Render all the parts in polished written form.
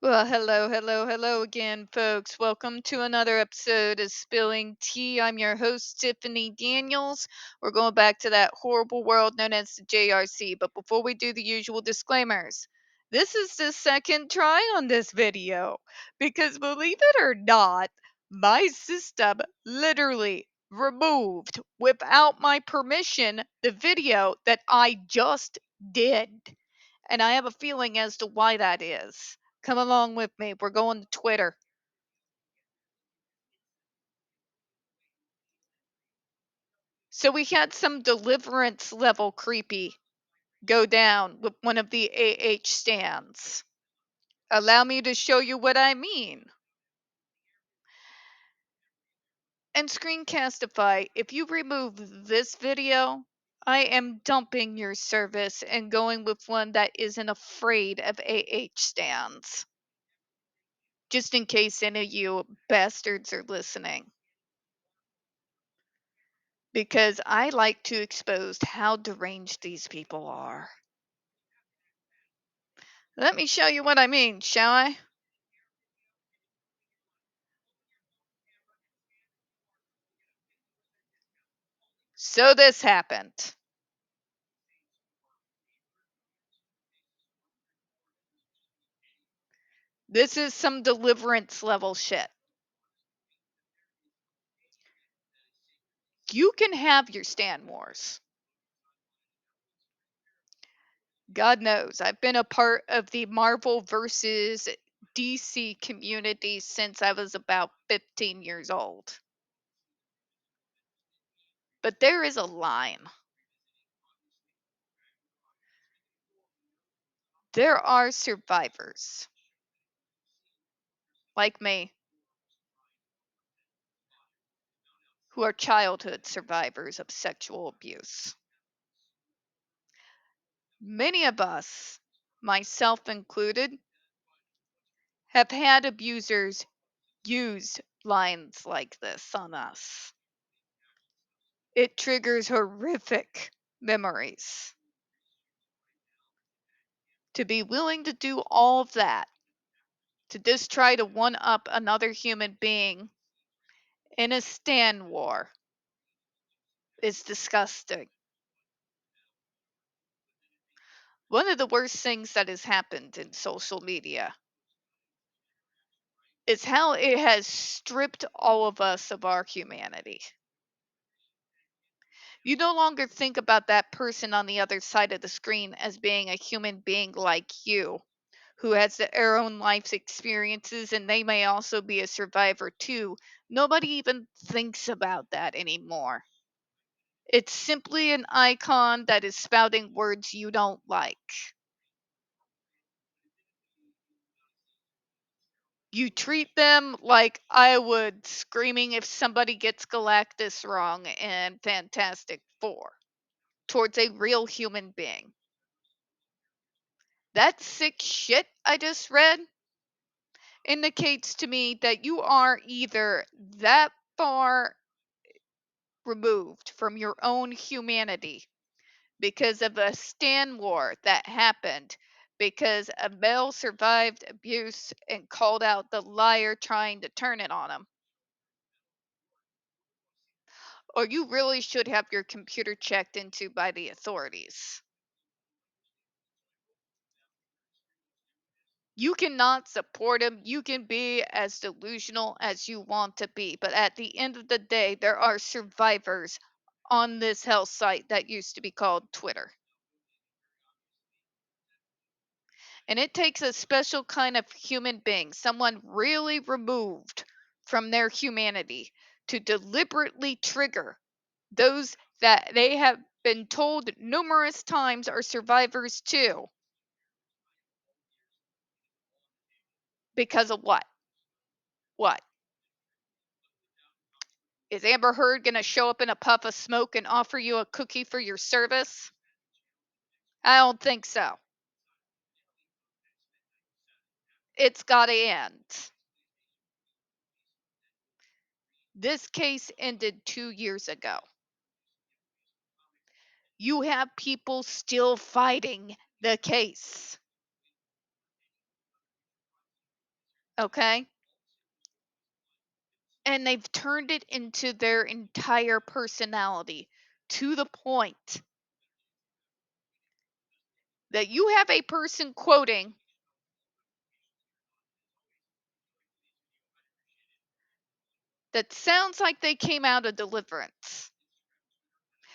Well, hello again, folks. Welcome to another episode of Spilling Tea. I'm your host, Tiffany Daniels. We're going back to that horrible world known as the JRC. But before we do the usual disclaimers, this is the second try on this video. Because believe it or not, my system literally removed, without my permission, the video that I just did. And I have a feeling as to why that is. Come along with me. We're going to Twitter. So we had some deliverance level creepy go down with one of the AH stands. Allow me to show you what I mean. And Screencastify, if you remove this video, I am dumping your service and going with one that isn't afraid of AH stands. Just in case any of you bastards are listening. Because I like to expose how deranged these people are. Let me show you what I mean, shall I? So this happened. This is some deliverance level shit. You can have your Stan Wars. God knows, I've been a part of the Marvel versus DC community since I was about 15 years old. But there is a line. There are survivors, like me, who are childhood survivors of sexual abuse. Many of us, myself included, have had abusers use lines like this on us. It triggers horrific memories. To be willing to do all of that, to just try to one up another human being in a stand war, is disgusting. One of the worst things that has happened in social media is how it has stripped all of us of our humanity. You no longer think about that person on the other side of the screen as being a human being like you, who has their own life's experiences, and they may also be a survivor too. Nobody even thinks about that anymore. It's simply an icon that is spouting words you don't like. You treat them like I would screaming if somebody gets Galactus wrong in Fantastic Four towards a real human being. That sick shit I just read indicates to me that you are either that far removed from your own humanity because of a stand war that happened because a male survived abuse and called out the liar trying to turn it on him. Or you really should have your computer checked into by the authorities. You cannot support him. You can be as delusional as you want to be. But at the end of the day, there are survivors on this hell site that used to be called Twitter. And it takes a special kind of human being, someone really removed from their humanity, to deliberately trigger those that they have been told numerous times are survivors too. Because of what? What? Is Amber Heard going to show up in a puff of smoke and offer you a cookie for your service? I don't think so. It's got to end. This case ended 2 years ago. You have people still fighting the case. Okay? And they've turned it into their entire personality to the point that you have a person quoting that sounds like they came out of Deliverance.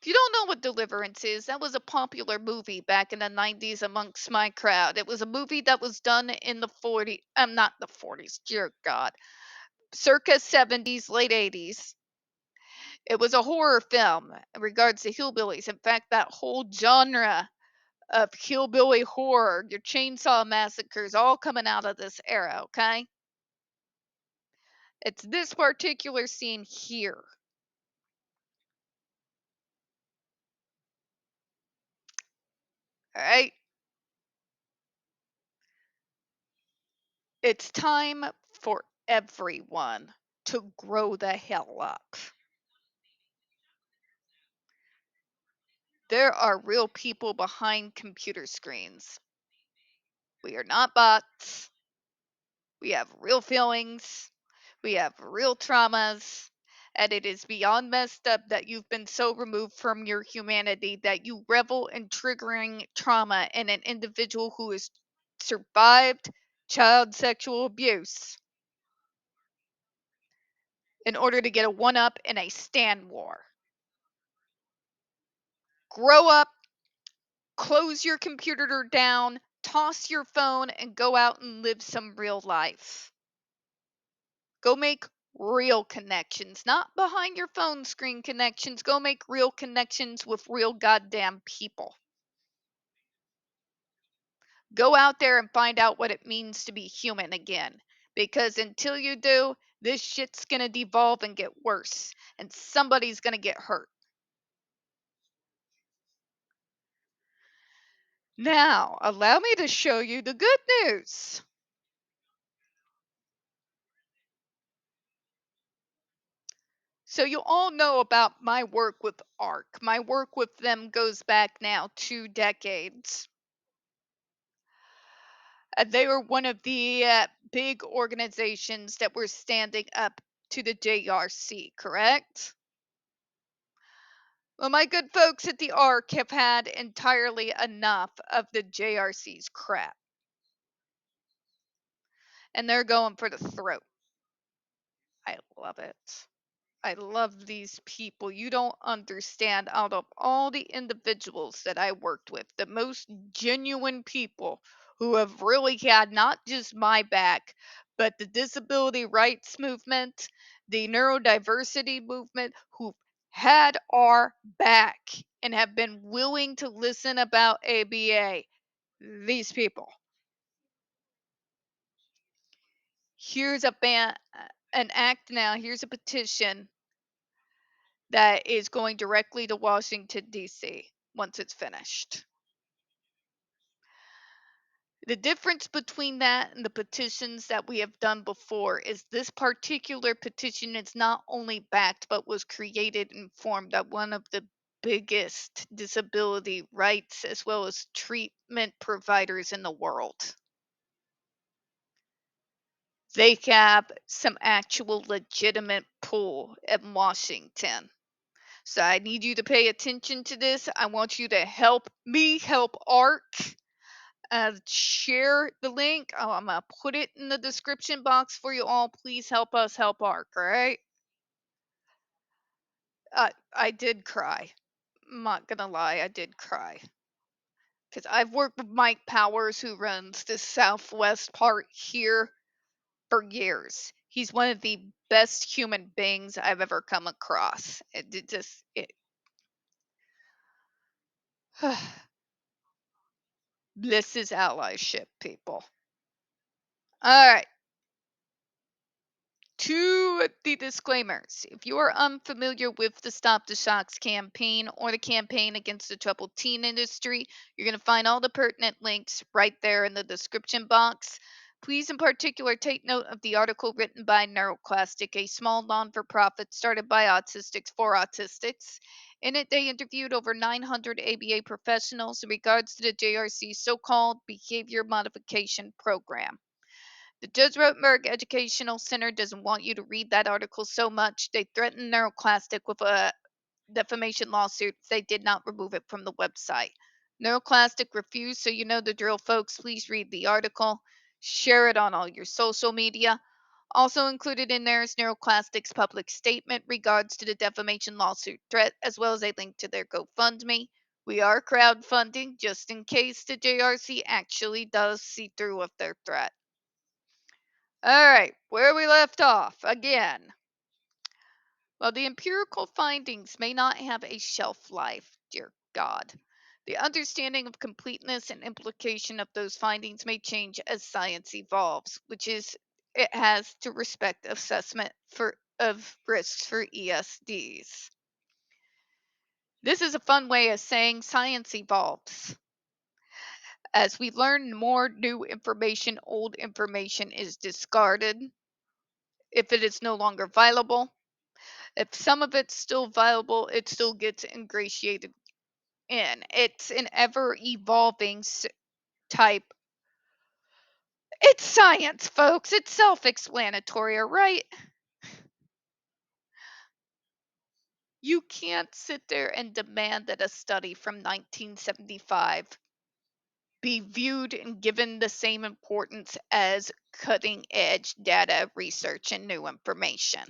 If you don't know what Deliverance is, that was a popular movie back in the 90s amongst my crowd. It was a movie that was done in the 40s, not the 40s, dear God, circa 70s, late 80s. It was a horror film in regards to hillbillies. In fact, that whole genre of hillbilly horror, your chainsaw massacres, all coming out of this era, okay? It's this particular scene here. All right? It's time for everyone to grow the hell up. There are real people behind computer screens. We are not bots. We have real feelings. We have real traumas. And it is beyond messed up that you've been so removed from your humanity that you revel in triggering trauma in an individual who has survived child sexual abuse in order to get a one up in a stand war. Grow up, close your computer down, toss your phone, and go out and live some real life. Go make real connections, not behind your phone screen connections. Go make real connections with real goddamn people. Go out there and find out what it means to be human again. Because until you do, this shit's gonna devolve and get worse, and somebody's gonna get hurt. Now, allow me to show you the good news. So, you all know about my work with ARC. My work with them goes back now 2 decades. They were one of the big organizations that were standing up to the JRC, correct? Well, my good folks at the ARC have had entirely enough of the JRC's crap. And they're going for the throat. I love it. I love these people. You don't understand. Out of all the individuals that I worked with, the most genuine people who have really had not just my back, but the disability rights movement, the neurodiversity movement, who've had our back and have been willing to listen about ABA. These people. Here's an act now. Here's a petition that is going directly to Washington, D.C. once it's finished. The difference between that and the petitions that we have done before is this particular petition is not only backed but was created and formed at one of the biggest disability rights as well as treatment providers in the world. They have some actual legitimate pull in Washington. So I need you to pay attention to this. I want you to help me help ARC. Share the link. Oh, I'm going to put it in the description box for you all. Please help us help ARC, all right? I did cry. I'm not going to lie, I did cry. Because I've worked with Mike Powers, who runs the Southwest part here, for years. He's one of the best human beings I've ever come across. This is allyship, people. All right. To the disclaimers, if you are unfamiliar with the Stop the Shocks campaign or the campaign against the troubled teen industry, you're going to find all the pertinent links right there in the description box. Please, in particular, take note of the article written by NeuroClastic, a small non-for-profit started by autistics for autistics. In it, they interviewed over 900 ABA professionals in regards to the JRC's so-called behavior modification program. The Judge Rotenberg Educational Center doesn't want you to read that article so much. They threatened NeuroClastic with a defamation lawsuit if they did not remove it from the website. NeuroClastic refused, so you know the drill, folks. Please read the article. Share it on all your social media. Also included in there is NeuroClastic's public statement regards to the defamation lawsuit threat, as well as a link to their GoFundMe. We are crowdfunding just in case the JRC actually does see through with their threat. All right, where we left off again. Well, the empirical findings may not have a shelf life, dear God. The understanding of completeness and implication of those findings may change as science evolves, which is it has to respect assessment of risks for ESDs. This is a fun way of saying science evolves. As we learn more new information, old information is discarded if it is no longer viable. If some of it's still viable, it still gets ingratiated in. It's an ever evolving type. It's science, folks. It's self explanatory, right? You can't sit there and demand that a study from 1975 be viewed and given the same importance as cutting edge data research and new information,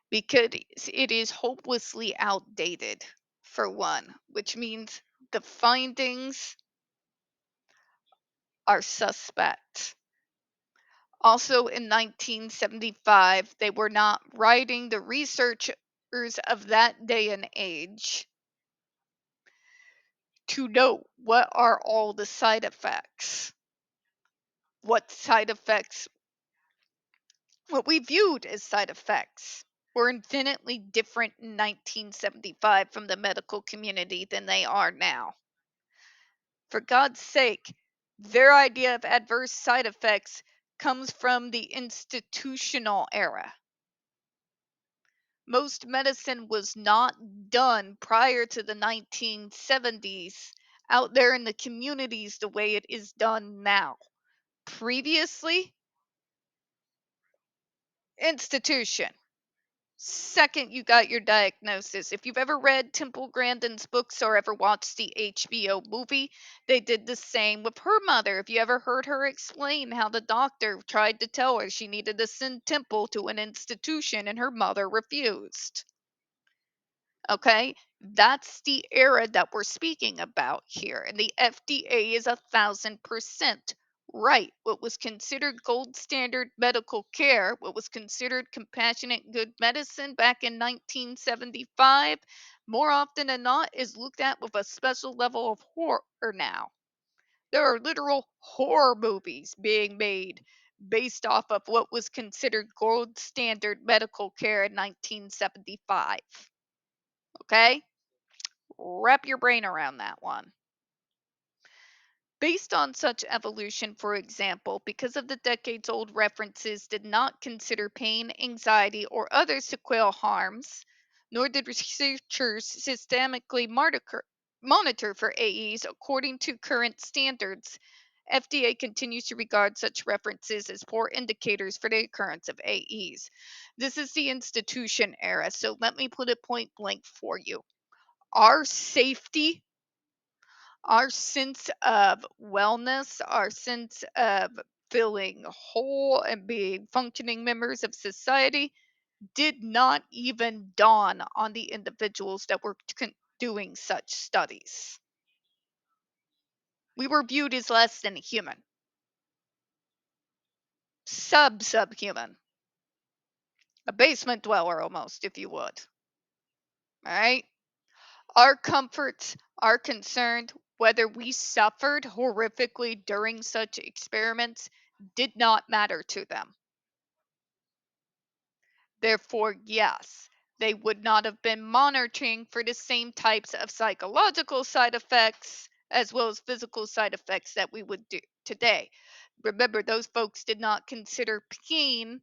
because it is hopelessly outdated, for one, which means the findings are suspect. Also in 1975, they were not writing the researchers of that day and age to know what are all the side effects. What side effects, what we viewed as side effects, were infinitely different in 1975 from the medical community than they are now. For God's sake, their idea of adverse side effects comes from the institutional era. Most medicine was not done prior to the 1970s out there in the communities the way it is done now. Previously, institution. Second, you got your diagnosis. If you've ever read Temple Grandin's books or ever watched the HBO movie, they did the same with her mother. If you ever heard her explain how the doctor tried to tell her she needed to send Temple to an institution and her mother refused. Okay, that's the era that we're speaking about here. And the FDA is 1,000% right. What was considered gold standard medical care, what was considered compassionate good medicine back in 1975, more often than not, is looked at with a special level of horror now. There are literal horror movies being made based off of what was considered gold standard medical care in 1975. Okay? Wrap your brain around that one. Based on such evolution, for example, because of the decades old references did not consider pain, anxiety, or other sequelae harms, nor did researchers systematically monitor for AEs according to current standards, FDA continues to regard such references as poor indicators for the occurrence of AEs. This is the institution era, so let me put it point blank for you. Our safety, our sense of wellness, our sense of feeling whole and being functioning members of society did not even dawn on the individuals that were doing such studies. We were viewed as less than human, subhuman, a basement dweller almost, if you would. All right? Our comforts, our concern, whether we suffered horrifically during such experiments, did not matter to them. Therefore, yes, they would not have been monitoring for the same types of psychological side effects as well as physical side effects that we would do today. Remember, those folks did not consider pain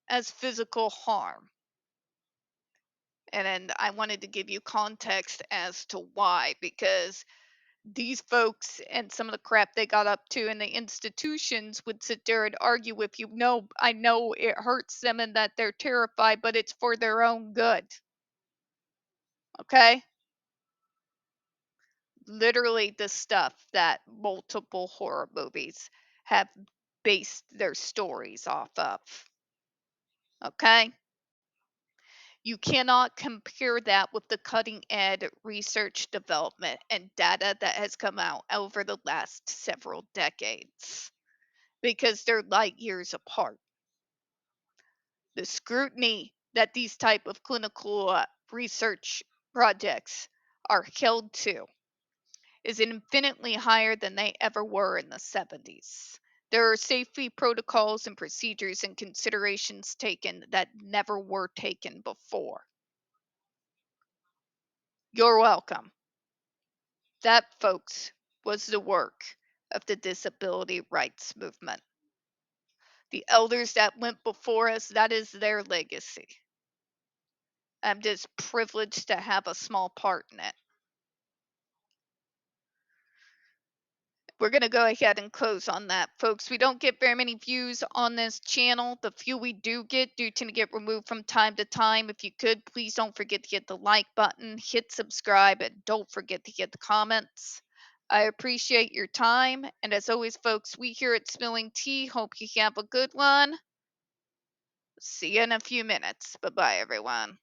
as physical harm. And I wanted to give you context as to why, because these folks and some of the crap they got up to in the institutions would sit there and argue with you. No, I know it hurts them and that they're terrified, but it's for their own good. Okay? Literally the stuff that multiple horror movies have based their stories off of. Okay? You cannot compare that with the cutting edge research development and data that has come out over the last several decades because they're light years apart. The scrutiny that these type of clinical research projects are held to is infinitely higher than they ever were in the 70s. There are safety protocols and procedures and considerations taken that never were taken before. You're welcome. That, folks, was the work of the disability rights movement. The elders that went before us, that is their legacy. I'm just privileged to have a small part in it. We're going to go ahead and close on that, folks. We don't get very many views on this channel. The few we do get do tend to get removed from time to time. If you could, please don't forget to hit the like button, hit subscribe, and don't forget to hit the comments. I appreciate your time. And as always, folks, we here at Spilling Tea hope you have a good one. See you in a few minutes. Bye-bye, everyone.